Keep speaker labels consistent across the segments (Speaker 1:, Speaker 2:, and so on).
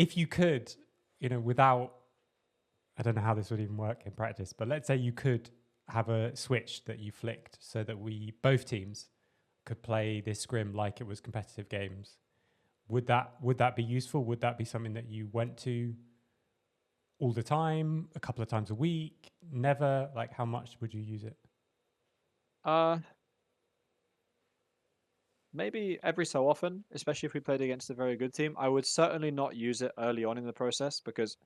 Speaker 1: if you could, without, I don't know how this would even work in practice, but let's say you could have a switch that you flicked so that both teams could play this scrim like it was competitive games. Would that be useful? Would that be something that you went to all the time, a couple of times a week, never? Like, how much would you use it?
Speaker 2: Maybe every so often, especially if we played against a very good team. I would certainly not use it early on in the process because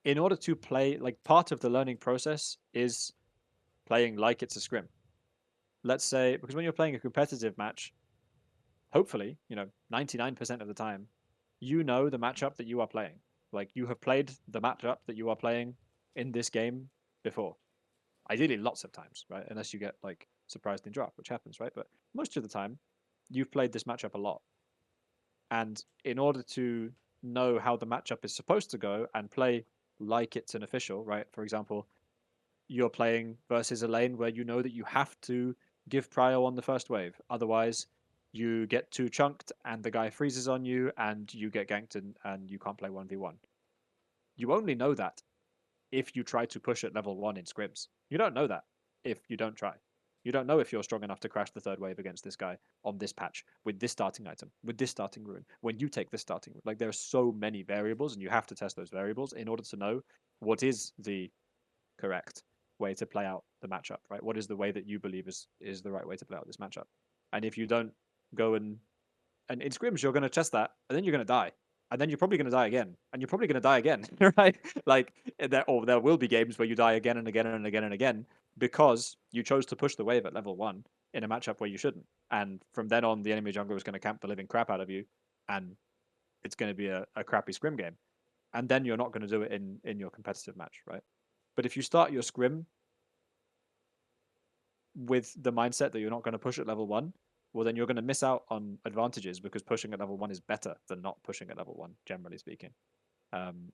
Speaker 2: in order to play, like part of the learning process is playing like it's a scrim. Let's say, because when you're playing a competitive match, hopefully, 99% of the time, you know the matchup that you are playing. Like you have played the matchup that you are playing in this game before. Ideally, lots of times, right? Unless you get like surprised in draft, which happens, right? But most of the time, you've played this matchup a lot. And in order to know how the matchup is supposed to go and play like it's an official, right? For example, you're playing versus a lane where you know that you have to give prio on the first wave. Otherwise, you get too chunked and the guy freezes on you and you get ganked and you can't play 1v1. You only know that if you try to push at level 1 in scrims. You don't know that if you don't try. You don't know if you're strong enough to crash the third wave against this guy on this patch with this starting item, with this starting rune, when you take this starting rune. Like there are so many variables and you have to test those variables in order to know what is the correct way to play out the matchup, right? What is the way that you believe is the right way to play out this matchup? And if you don't go and in scrims you're going to test that, and then you're going to die, and then you're probably going to die again, and you're probably going to die again, right? Like there will be games where you die again and again and again and again because you chose to push the wave at level 1 in a matchup where you shouldn't, and from then on the enemy jungler is going to camp the living crap out of you, and it's going to be a crappy scrim game, and then you're not going to do it in your competitive match, right? But if you start your scrim with the mindset that you're not going to push at level 1, well, then you're going to miss out on advantages because pushing at level 1 is better than not pushing at level 1, generally speaking. Um,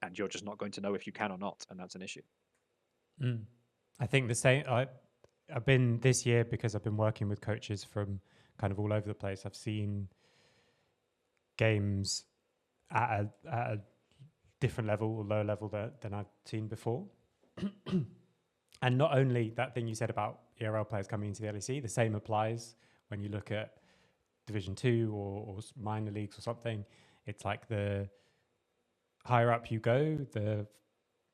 Speaker 2: and you're just not going to know if you can or not, and that's an issue.
Speaker 1: I think the same. I've been this year because I've been working with coaches from kind of all over the place. I've seen games at a different level or lower level than I've seen before. And not only that thing you said about ERL players coming into the LEC, the same applies when you look at Division 2 or minor leagues or something. It's like the higher up you go, the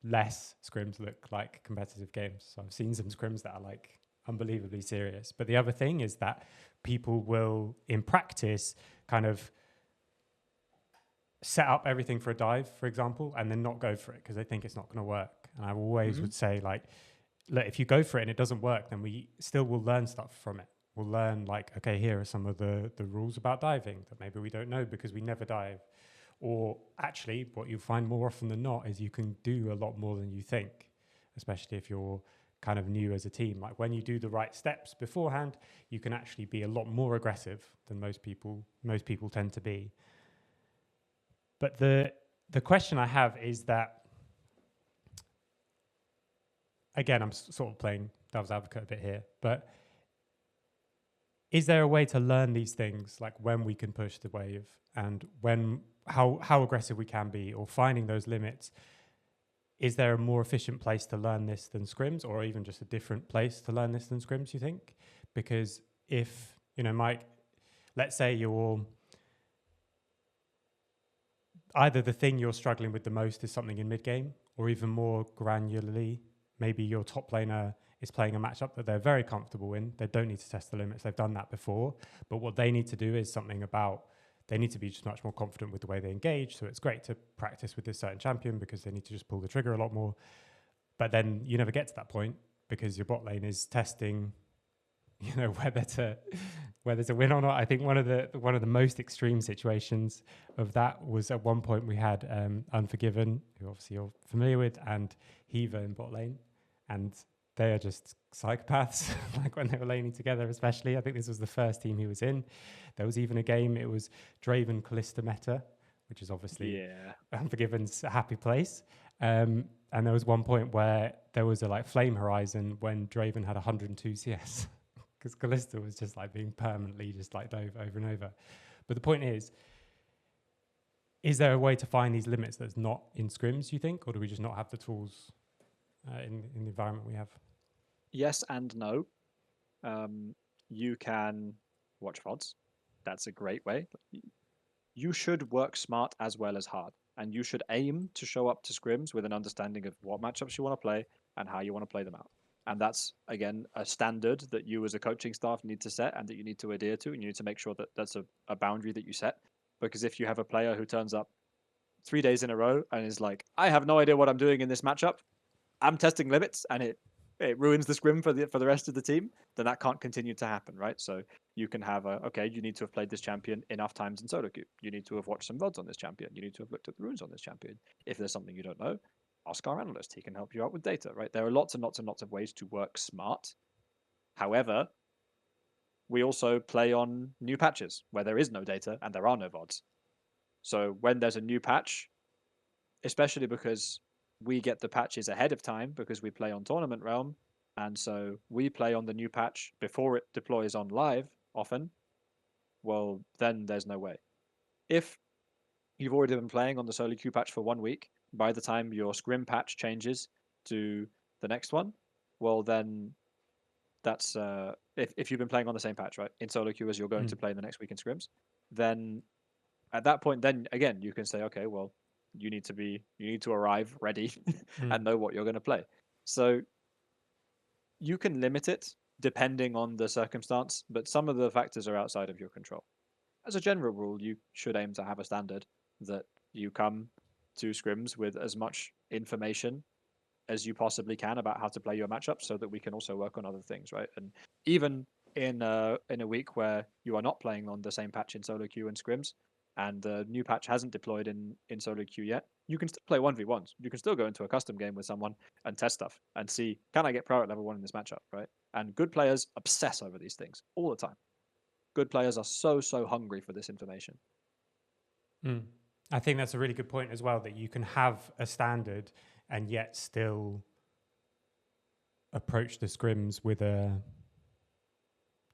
Speaker 1: less scrims look like competitive games. So I've seen some scrims that are like unbelievably serious. But the other thing is that people will, in practice, kind of set up everything for a dive, for example, and then not go for it because they think it's not going to work. And I always would say, like, look, if you go for it and it doesn't work, then we still will learn stuff from it. We'll learn, like, okay, here are some of the rules about diving that maybe we don't know because we never dive. Or actually, what you'll find more often than not is you can do a lot more than you think, especially if you're kind of new as a team. Like when you do the right steps beforehand, you can actually be a lot more aggressive than most people tend to be. But the question I have is that, again, I'm sort of playing devil's advocate a bit here, but is there a way to learn these things, like when we can push the wave and how aggressive we can be, or finding those limits? Is there a more efficient place to learn this than scrims, or even just a different place to learn this than scrims, you think? Because if, Mike, let's say you're either the thing you're struggling with the most is something in mid-game, or even more granularly, maybe your top laner is playing a matchup that they're very comfortable in. They don't need to test the limits. They've done that before. But what they need to do is something about, they need to be just much more confident with the way they engage. So it's great to practice with this certain champion because they need to just pull the trigger a lot more. But then you never get to that point because your bot lane is testing, whether to win or not. I think one of the most extreme situations of that was at one point we had Unforgiven, who obviously you're familiar with, and Hiva in bot lane, and they are just psychopaths. Like when they were laning together, especially. I think this was the first team he was in. There was even a game. It was Draven Callista meta, which is obviously Unforgiven's happy place. And there was one point where there was a flame horizon when Draven had 102 CS. Because Callista was just being permanently just dove over and over. But the point is, is there a way to find these limits that's not in scrims, you think, or do we just not have the tools in the environment we have?
Speaker 2: Yes and no. You can watch VODs. That's a great way. You should work smart as well as hard, and you should aim to show up to scrims with an understanding of what matchups you want to play and how you want to play them out. And that's, again, a standard that you as a coaching staff need to set and that you need to adhere to, and you need to make sure that that's a boundary that you set. Because if you have a player who turns up 3 days in a row and is like, I have no idea what I'm doing in this matchup, I'm testing limits, and it ruins the scrim for the rest of the team, then that can't continue to happen, right? So you can have okay, you need to have played this champion enough times in solo queue. You need to have watched some VODs on this champion. You need to have looked at the runes on this champion. If there's something you don't know, ask our analyst. He can help you out with data, right? There are lots and lots and lots of ways to work smart. However, we also play on new patches where there is no data and there are no VODs. So when there's a new patch, especially because we get the patches ahead of time because we play on Tournament Realm, and so we play on the new patch before it deploys on live often, well, then there's no way. If you've already been playing on the solo queue patch for 1 week, by the time your scrim patch changes to the next one, well, then that's if you've been playing on the same patch, right, in solo queue as you're going to play in the next week in scrims, then at that point, then again, you can say, okay, well, you need to arrive ready and know what you're going to play. So you can limit it depending on the circumstance, but some of the factors are outside of your control. As a general rule, you should aim to have a standard that you come to scrims with as much information as you possibly can about how to play your matchups, so that we can also work on other things, right? And even in a week where you are not playing on the same patch in solo queue and scrims, and the new patch hasn't deployed in solo queue yet, you can still play 1v1s. You can still go into a custom game with someone and test stuff and see, can I get pro at level 1 in this matchup, right? And good players obsess over these things all the time. Good players are so hungry for this information.
Speaker 1: I think that's a really good point as well, that you can have a standard and yet still approach the scrims with don't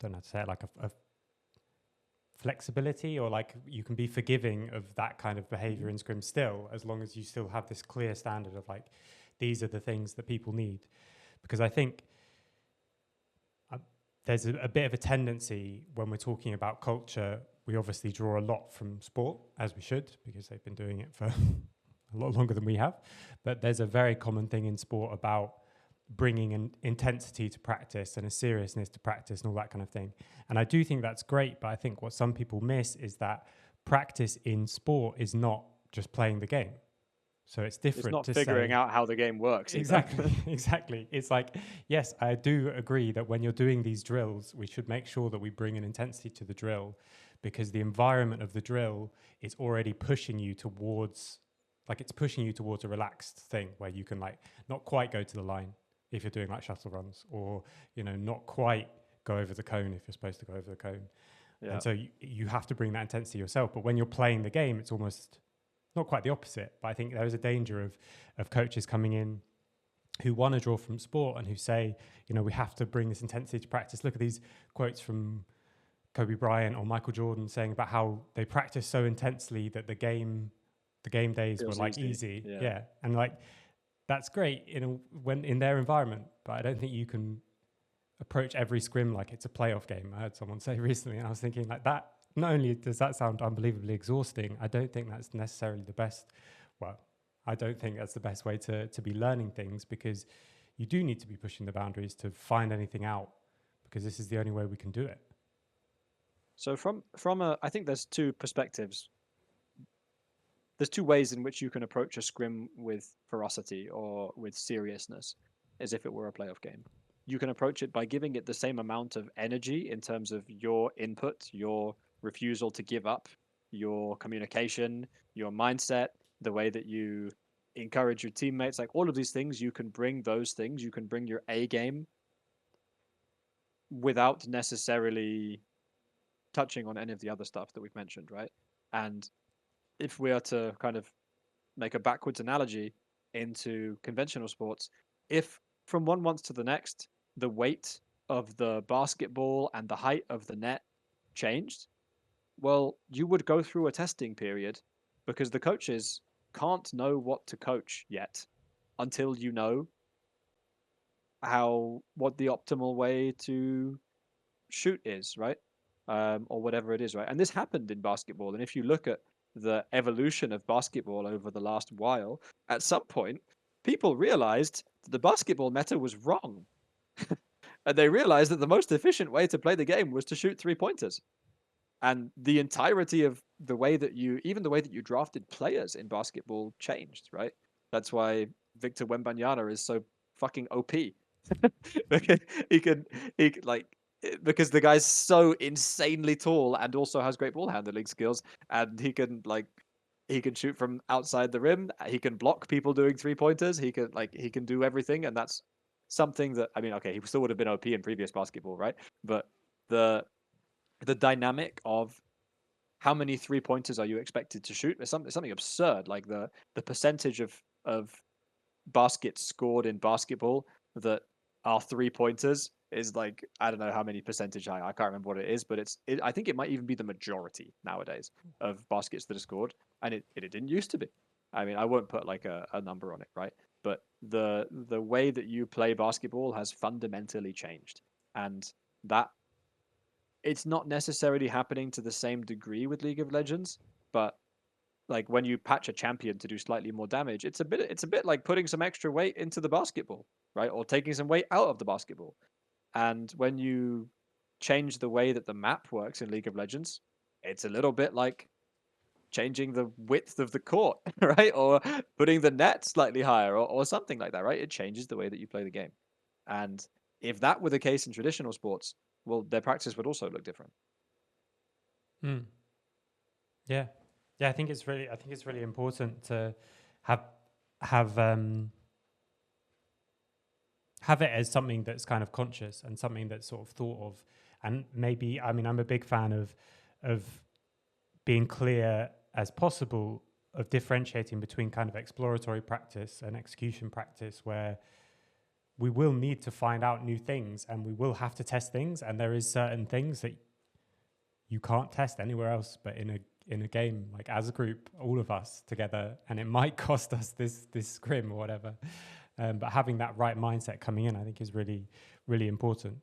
Speaker 1: know how to say it, like a flexibility, or like you can be forgiving of that kind of behavior in scrims still, as long as you still have this clear standard of like, these are the things that people need. Because I think there's a bit of a tendency when we're talking about culture, we obviously draw a lot from sport, as we should, because they've been doing it for a lot longer than we have. But there's a very common thing in sport about bringing an intensity to practice and a seriousness to practice and all that kind of thing. And I do think that's great, but I think what some people miss is that practice in sport is not just playing the game. So it's different.
Speaker 2: It's not figuring out how the game works.
Speaker 1: Exactly, exactly. It's like, yes, I do agree that when you're doing these drills, we should make sure that we bring an intensity to the drill, because the environment of the drill is already pushing you towards, like it's pushing you towards a relaxed thing where you can like not quite go to the line if you're doing like shuttle runs, or, you know, not quite go over the cone if you're supposed to go over the cone. Yeah. And so you have to bring that intensity yourself. But when you're playing the game, it's almost not quite the opposite. But I think there is a danger of coaches coming in who want to draw from sport and who say, you know, we have to bring this intensity to practice. Look at these quotes from Kobe Bryant or Michael Jordan saying about how they practice so intensely that the game days were like easy. Yeah. And like, that's great when in their environment, but I don't think you can approach every scrim like it's a playoff game. I heard someone say recently, and I was thinking like that, not only does that sound unbelievably exhausting, I don't think that's necessarily the best. Well, I don't think that's the best way to be learning things, because you do need to be pushing the boundaries to find anything out, because this is the only way we can do it.
Speaker 2: So I think there's two perspectives. There's two ways in which you can approach a scrim with ferocity or with seriousness, as if it were a playoff game. You can approach it by giving it the same amount of energy in terms of your input, your refusal to give up, your communication, your mindset, the way that you encourage your teammates, like all of these things, you can bring those things, you can bring your A game without necessarily touching on any of the other stuff that we've mentioned, right? And if we are to kind of make a backwards analogy into conventional sports, if from 1 month to the next, the weight of the basketball and the height of the net changed, well, you would go through a testing period because the coaches can't know what to coach yet until you know what the optimal way to shoot is, right? Or whatever it is, right? And this happened in basketball. And if you look at the evolution of basketball over the last while, at some point, people realized that the basketball meta was wrong. And they realized that the most efficient way to play the game was to shoot 3-pointers. And the entirety of the way that even the way that you drafted players in basketball changed, right? That's why Victor Wembanyama is so fucking OP. Because he can, like, because the guy's so insanely tall and also has great ball handling skills, and he can shoot from outside the rim. He can block people doing 3-pointers. He can do everything, and that's something that, I mean, okay, he still would have been OP in previous basketball, right? But the the dynamic of how many 3-pointers are you expected to shoot is something absurd. Like the percentage of baskets scored in basketball that are 3-pointers is like, I don't know how many percentage high. I can't remember what it is, but I think it might even be the majority nowadays of baskets that are scored, and it didn't used to be. I mean, I won't put like a number on it, right? But the way that you play basketball has fundamentally changed, and that it's not necessarily happening to the same degree with League of Legends, but like when you patch a champion to do slightly more damage, it's a bit like putting some extra weight into the basketball, right? Or taking some weight out of the basketball. And when you change the way that the map works in League of Legends, it's a little bit like changing the width of the court, right? Or putting the net slightly higher or something like that, right? It changes the way that you play the game. And if that were the case in traditional sports, well, their practice would also look different.
Speaker 1: Mm. Yeah, yeah. I think it's really important to have have um, have it as something that's kind of conscious and something that's sort of thought of. And maybe, I mean, I'm a big fan of being clear as possible, of differentiating between kind of exploratory practice and execution practice, where we will need to find out new things and we will have to test things, and there is certain things that you can't test anywhere else but in a game, like as a group, all of us together, and it might cost us this scrim or whatever. But having that right mindset coming in, I think, is really, really important.